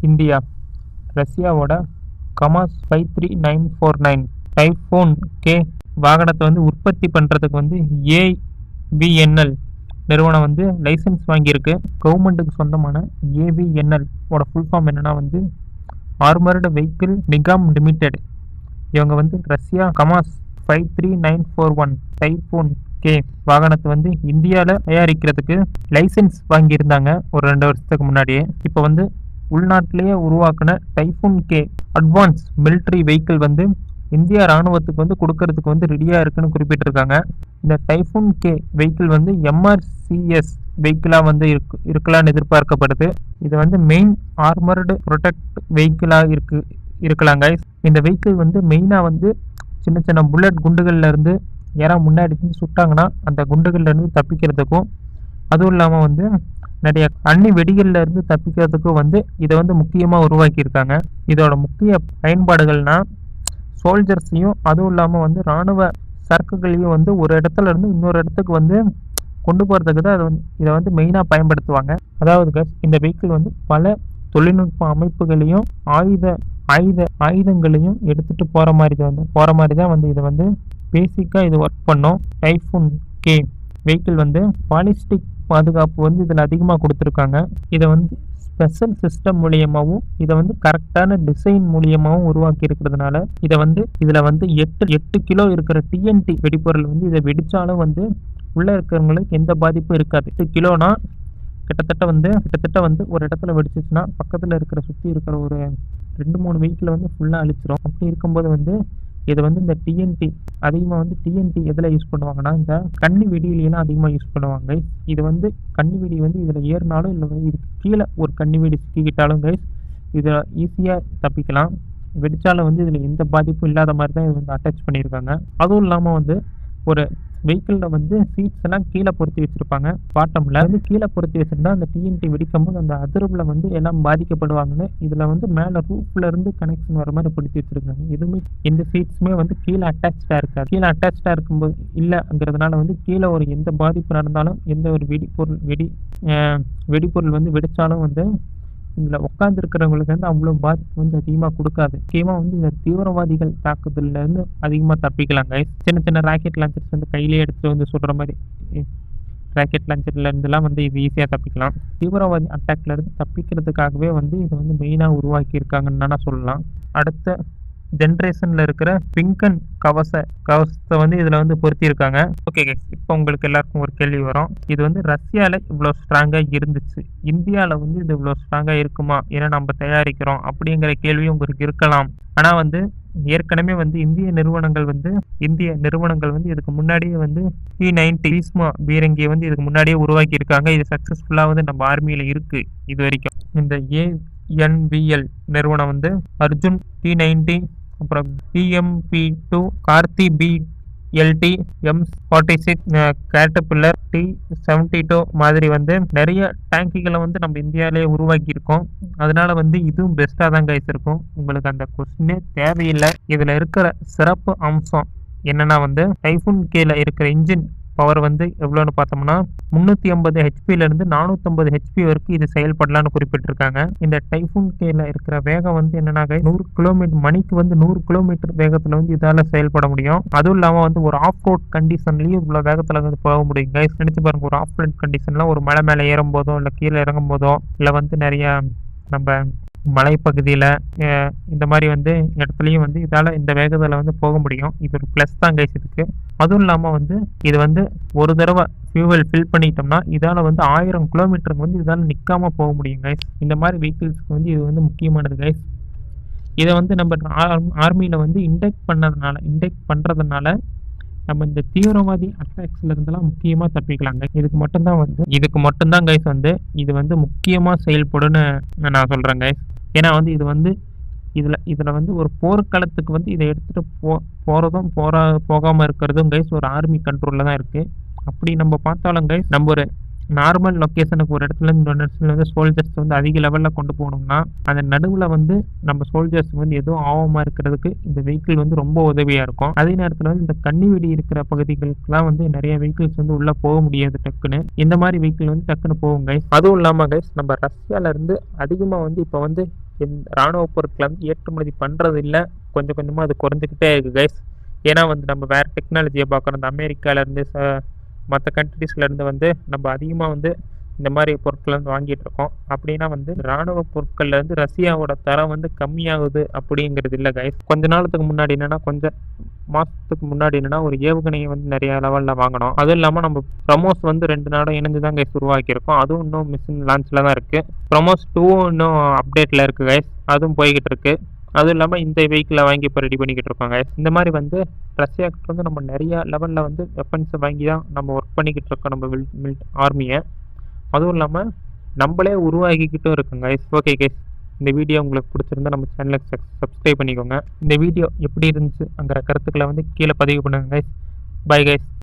India ரஷ்யாவோட Khamas 53949 typhoon K வாகனத்தை வந்து உற்பத்தி பண்ணுறதுக்கு வந்து ஏவிஎன்எல் நிறுவனம் வந்து லைசன்ஸ் வாங்கியிருக்கு. கவர்மெண்ட்டுக்கு சொந்தமான ஏவிஎன்எல் ஓட ஃபுல் ஃபார்ம் என்னன்னா வந்து ஆர்மர்டு வெஹிக்கிள் நிகாம் லிமிடெட். இவங்க வந்து ரஷ்யா கமாஸ் 53941 டைஃபூன் கே வாகனத்தை வந்து இந்தியாவில் தயாரிக்கிறதுக்கு லைசன்ஸ் வாங்கியிருந்தாங்க ஒரு 2 வருஷத்துக்கு முன்னாடியே. இப்போ வந்து உள்நாட்டிலேயே உருவாக்கின typhoon K advance military vehicle வந்து இந்தியா ராணுவத்துக்கு வந்து கொடுக்கறதுக்கு வந்து ரெடியாக இருக்குன்னு குறிப்பிட்டிருக்காங்க. இந்த டைஃபூன் கே வெஹிக்கிள் வந்து எம்ஆர்சிஎஸ் வெஹிக்கிளாக வந்து இருக்கலான்னு எதிர்பார்க்கப்படுது. இது வந்து மெயின் ஆர்மர்டு ப்ரொடெக்ட் வெஹிக்கிளாக இருக்கலாங்க. இந்த வெஹிக்கிள் வந்து மெயினாக வந்து சின்ன சின்ன புல்லட் குண்டுகள்ல இருந்து யாராவது முன்னாடி சுட்டாங்கன்னா அந்த குண்டுகள்ல இருந்து தப்பிக்கிறதுக்கும், அதுவும் இல்லாமல் வந்து நிறைய அன்னி வெடிகள்ல இருந்து தப்பிக்கிறதுக்கும் வந்து இதை வந்து முக்கியமாக உருவாக்கியிருக்காங்க. இதோட முக்கிய பயன்பாடுகள்னா சோல்ஜர்ஸையும் அதுவும் இல்லாமல் வந்து இராணுவ சரக்குகளையும் வந்து ஒரு இடத்துல இருந்து இன்னொரு இடத்துக்கு வந்து கொண்டு போகிறதுக்கு தான் இதை வந்து மெயினாக பயன்படுத்துவாங்க. அதாவது இந்த வெஹிக்கிள் வந்து பல தொழில்நுட்ப அமைப்புகளையும் ஆயுதங்களையும் எடுத்துகிட்டு போகிற மாதிரி தான் வந்து இதை வந்து பேசிக்காக இது ஒர்க் பண்ணும். டைஃபூன் கே வெஹிக்கிள் வந்து பாலிஸ்டிக் பாதுகாப்பு வந்து இதில் அதிகமாக கொடுத்துருக்காங்க. இதை வந்து ஸ்பெஷல் சிஸ்டம் மூலியமாகவும் இதை வந்து கரெக்டான டிசைன் மூலியமாகவும் உருவாக்கி இருக்கிறதுனால இதில் வந்து 8 கிலோ இருக்கிற டிஎன்டி வெடிப்பொருள் வந்து இதை வெடித்தாலும் வந்து உள்ளே இருக்கிறவங்களுக்கு எந்த பாதிப்பும் இருக்காது. 8 கிலோனா கிட்டத்தட்ட வந்து ஒரு இடத்துல வெடிச்சிச்சுன்னா பக்கத்தில் இருக்கிற சுற்றி இருக்கிற ஒரு 2-3 வெஹிக்கிளை வந்து ஃபுல்லாக அழிச்சிடும். அப்படி இருக்கும்போது வந்து இதை வந்து இந்த டிஎன்டி அதிகமாக வந்து டிஎன்டி எதில் யூஸ் பண்ணுவாங்கன்னா இந்த கன்னி வெடியிலாம் அதிகமாக யூஸ் பண்ணுவாங்க. இது வந்து கன்னி வெடி வந்து இதில் ஏறினாலும் இல்லை இதுக்கு கீழே ஒரு கன்னி வெடி சிக்கிக்கிட்டாலும் கைஸ் இதில் ஈஸியாக தப்பிக்கலாம். வெடித்தாலும் வந்து இதில் எந்த பாதிப்பும் இல்லாத மாதிரி தான் இது வந்து அட்டாச் பண்ணியிருக்காங்க. அதுவும் இல்லாமல் வந்து ஒரு வெஹிக்கிளில் வந்து சீட்ஸ் எல்லாம் கீழே பொருத்தி வச்சுருப்பாங்க. பாட்டமில் வந்து கீழே பொருத்தி வச்சுருந்தா அந்த டிஎன்டி வெடிக்கும்போது அந்த அதிர்வில் வந்து எல்லாம் பாதிக்கப்படுவாங்கன்னு இதில் வந்து மேலே ரூஃபில் இருந்து கனெக்ஷன் வர மாதிரி பொருத்தி வச்சுருக்காங்க. எதுவுமே எந்த சீட்ஸுமே வந்து கீழே அட்டாச்சாக இருக்காது. கீழே அட்டாச்சாக இருக்கும்போது இல்லைங்கிறதுனால வந்து கீழே ஒரு எந்த பாதிப்பு நடந்தாலும் எந்த ஒரு வெடிப்பொருள் வந்து வெடித்தாலும் வந்து இதில் உட்காந்துருக்கிறவங்களுக்கு வந்து அவ்வளோ பாதிப்பு வந்து அதிகமாக கொடுக்காது. முக்கியமாக வந்து இந்த தீவிரவாதிகள் தாக்குதல்லேருந்து அதிகமாக தப்பிக்கலாங்க. சின்ன சின்ன ராக்கெட் லான்ச்சர்ஸ் வந்து கையிலே எடுத்துகிட்டு வந்து சொல்கிற மாதிரி ராக்கெட் லான்ச்சர்லேருந்துலாம் வந்து இது ஈஸியாக தப்பிக்கலாம். தீவிரவாதி அட்டாக்லேருந்து தப்பிக்கிறதுக்காகவே வந்து இதை வந்து மெயினாக உருவாக்கியிருக்காங்கன்னு நான் சொல்லலாம். அடுத்த ஜென்ரேஷனில் இருக்கிற பிங்கன் கவசத்தை வந்து இதில் வந்து பொருத்தியிருக்காங்க. ஓகே கைஸ், இப்போ உங்களுக்கு எல்லாருக்கும் ஒரு கேள்வி வரும். இது வந்து ரஷ்யாவில் இவ்வளோ ஸ்ட்ராங்காக இருந்துச்சு, இந்தியாவில் வந்து இது இவ்வளோ ஸ்ட்ராங்காக இருக்குமா, ஏன்னா நம்ம தயாரிக்கிறோம் அப்படிங்கிற கேள்வியும் உங்களுக்கு இருக்கலாம். ஆனால் வந்து ஏற்கனவே வந்து இந்திய நிறுவனங்கள் வந்து இதுக்கு முன்னாடியே வந்து P90 பீஸ்மா பீரங்கியை வந்து இதுக்கு முன்னாடியே உருவாக்கி இருக்காங்க. இது சக்ஸஸ்ஃபுல்லாக வந்து நம்ம ஆர்மியில் இருக்குது இது வரைக்கும். இந்த ANVL நிறுவனம் வந்து அர்ஜுன் T90, அப்புறம் PMP2, Karthi BLT, M46, caterpillar T72 மாதிரி வந்து நிறைய டேங்கிகளை வந்து நம்ம இந்தியாவிலேயே உருவாக்கி இருக்கோம். அதனால வந்து இதுவும் பெஸ்ட்டாக தான் கைஸ் இருக்கும். உங்களுக்கு அந்த கொஸ்டினே தேவையில்லை. இதில் இருக்கிற சிறப்பு அம்சம் என்னன்னா வந்து டைஃபூன் கேல இருக்கிற இன்ஜின் பவர் வந்து எவ்வளோன்னு பார்த்தோம்னா 350 ஹெச்பியிலேருந்து 450 ஹெச்பி வரைக்கும் இது செயல்படலான்னு குறிப்பிட்டிருக்காங்க. இந்த டைஃபூன் கேல இருக்கிற வேகம் வந்து என்னன்னா 100 கிலோமீட்டர் மணிக்கு வந்து 100 கிலோமீட்டர் வேகத்தில் வந்து இதால் செயல்பட முடியும். அதுவும் இல்லாமல் வந்து ஒரு ஆஃப் ரோட் கண்டிஷன்லேயும் இவ்வளோ வேகத்தில் வந்து போக முடியும். கைஸ் நினச்சி பாருங்க, ஒரு ஆஃப் ரோட் கண்டிஷன்லாம் ஒரு மலை மேலே ஏறும் போதோ இல்லை கீழே இறங்கும் போதோ இல்லை வந்து நிறையா நம்ம மலைப்பகுதியில் இந்த மாதிரி வந்து இடத்துலையும் வந்து இதால் இந்த வேகத்தில் வந்து போக முடியும். இது ஒரு ப்ளஸ் தான் கைஸ் இதுக்கு. அதுவும் இல்லாமல் வந்து இது வந்து ஒரு தடவை ஃபியூவல் ஃபில் பண்ணிட்டோம்னா இதால் வந்து 1000 கிலோமீட்டருக்கு வந்து இதால் நிற்காமல் போக முடியும் கைஸ். இந்த மாதிரி வெஹிக்கிள்ஸ்க்கு வந்து இது வந்து முக்கியமானது கைஸ். இதை வந்து நம்ம ஆர்மியில் வந்து இண்டெக்ட் பண்ணுறதுனால நம்ம இந்த தீவிரவாதி அட்டாக்ஸ்ல இருந்தெல்லாம் முக்கியமாக தப்பிக்கலாங்க. இதுக்கு மட்டும்தான் கைஸ் வந்து இது வந்து முக்கியமாக செயல்படுன்னு நான் சொல்கிறேன் கைஸ். ஏன்னா வந்து இதில் வந்து ஒரு போர்க்களத்துக்கு வந்து இதை எடுத்துகிட்டு போகிறதும் போகாமல் இருக்கிறதும் கைஸ் ஒரு ஆர்மி கண்ட்ரோலில் தான் இருக்குது. அப்படி நம்ம பார்த்தாலும் கைஸ் நம்ம ஒரு நார்மல் லொக்கேஷனுக்கு ஒரு இடத்துல இன்னொரு இடத்துல வந்து சோல்ஜர்ஸ் வந்து அதிக லெவலில் கொண்டு போகணும்னா அந்த நடுவில் வந்து நம்ம சோல்ஜர்ஸுக்கு வந்து எதுவும் ஆகாமல் இருக்கிறதுக்கு இந்த வெஹிக்கிள் வந்து ரொம்ப உதவியாக இருக்கும். அதே நேரத்தில் வந்து இந்த கன்னிவெடி இருக்கிற பகுதிகளுக்குலாம் வந்து நிறைய வெஹிக்கிள்ஸ் வந்து உள்ளே போக முடியாது டக்குன்னு. இந்த மாதிரி வெஹிக்கிள் வந்து டக்குன்னு போகும் கைஸ். அதுவும் இல்லாமல் கைஸ் நம்ம ரஷ்யாவிலேருந்து அதிகமாக வந்து இப்போ வந்து இராணுவ பொருட்களை வந்து ஏற்றுமதி பண்ணுறது இல்லை, கொஞ்சம் கொஞ்சமாக அது குறைஞ்சிக்கிட்டே இருக்குது கைஸ். ஏன்னா வந்து நம்ம வேறு டெக்னாலஜியை பார்க்குறோம். இந்த அமெரிக்காவிலேருந்து மற்ற கண்ட்ரீஸ்லேருந்து வந்து நம்ம அதிகமாக வந்து இந்த மாதிரி பொருட்களை வந்து வாங்கிட்டு இருக்கோம். அப்படின்னா வந்து இராணுவ பொருட்கள்ல இருந்து ரஷ்யாவோட தரம் வந்து கம்மியாகுது அப்படிங்கிறது இல்லை கைஸ். கொஞ்ச நாளத்துக்கு முன்னாடி என்னன்னா, கொஞ்சம் மாதத்துக்கு முன்னாடி என்னன்னா ஒரு ஏவுகணையை வந்து நிறைய லெவலில் வாங்கினோம். அதுவும் இல்லாமல் நம்ம பிரமோஸ் வந்து 2 நாடும் இணைஞ்சு தான் கைஸ் உருவாக்கியிருக்கோம். அதுவும் இன்னும் மிஷின் லான்ச்சில் தான் இருக்குது. பிரமோஸ் 2 இன்னும் அப்டேட்டில் இருக்குது கைஸ், அதுவும் போய்கிட்டு இருக்கு. அதுவும் இல்லாமல் இந்த வெஹிக்கிளை வாங்கி இப்போ ரெடி பண்ணிக்கிட்டு இருக்கோங்க. இந்த மாதிரி வந்து ரஷ்யாக்கிட்ட வந்து நம்ம நிறைய லெவலில் வந்து வெப்பன்ஸை வாங்கி தான் நம்ம ஒர்க் பண்ணிக்கிட்டு இருக்கோம், நம்ம ஆர்மியை. அதுவும் இல்லாமல் நம்மளே உருவாக்கிக்கிட்டும் இருக்கோங்க கைஸ். ஓகே கைஸ், இந்த வீடியோ உங்களுக்கு பிடிச்சிருந்தா நம்ம சேனலுக்கு சப்ஸ்கிரைப் பண்ணிக்கோங்க. இந்த வீடியோ எப்படி இருந்துச்சுங்கிற கருத்துக்களை வந்து கீழே பதிவு பண்ணுங்க கைஸ். Bye guys.